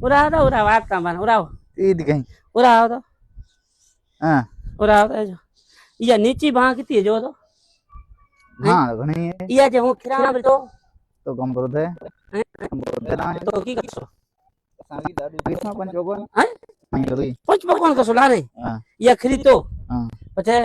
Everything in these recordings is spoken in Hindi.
उड़ाओ तो उड़ाओ आप काम बना उड़ाओ ईद कहीं उड़ाओ तो हां उड़ाओ तो जो ये नीची बाह कितनी है जो तो हां घणी है ये जो हूं खिराम तो कम करो दे हैं? कम करो दे ना तो की करसो सागी दादी पीसमा पण जोगो हैं नहीं करी पंच पकवान करसो लाने हां ये खरी तो हां पछे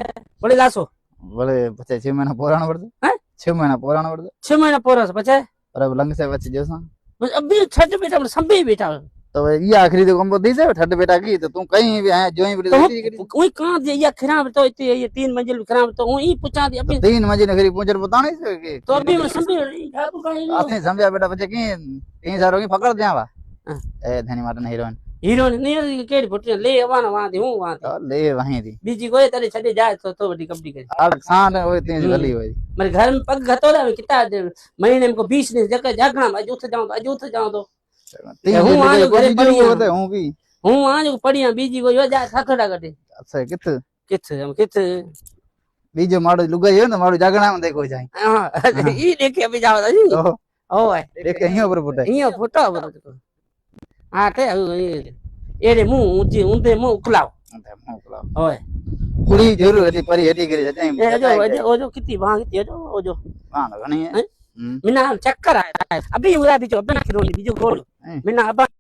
बड़ी लासो बोले पछे 6 महीना पुराणो पड़तो हैं 6 महीना पुराणो पड़तो 6 महीना पोरस पछे पर लंग से बच जोसा बस अभी छठ बेटा संभी बेटा तो ये आखिरी तो कम दी से ठड बेटा की तो तू कहीं भी है जोई बड़ी तो कोई कहां दे ये खिराम तो इतनी ये 3 मंजिल खिराम तो वही पूछा दी अभी 3 महीने खरी पूछर बताने से के तो अभी मैं संभी ठाकुर का आपने समझा बेटा बच्चे की 3 साल हो गए पकड़ देवा हाँ। ए धनी मारन हीरोइन हीरो ने केड़ी फोटो ले आवाना वहां थी हूं वहां थी ले वहीं थी बीजी कोई तेरे छड़े जाए तो बड़ी कबड्डी कर अब सान वो इतनी गली हुई मेरे घर में पग घतो रहा कितना महीने में को 20 दिन जगह जागना आज उठ जाऊं तो हूं वहां जो घरे पड़ी हूं भी हूं वहां जो पड़ी बीजी को जा साथड़ा कटे अच्छा किथ बीजो माड़ो लुगाई है ना माड़ो जागना में देखो जाए हां ई देखे अभी जाओ जी ओ है देखे यहीं ऊपर फोटो ये फोटो हां ते एरे मुंह ऊंचे ऊंधे मुंह उकलाओ ओए कुड़ी जरूर हती परी हटी करे जाए ए जो कितनी वहां कितनी जो हां घणी है मिना चक्कर आया अभी उरा भी जो अपना खिरोली बीजो गोल मिना अब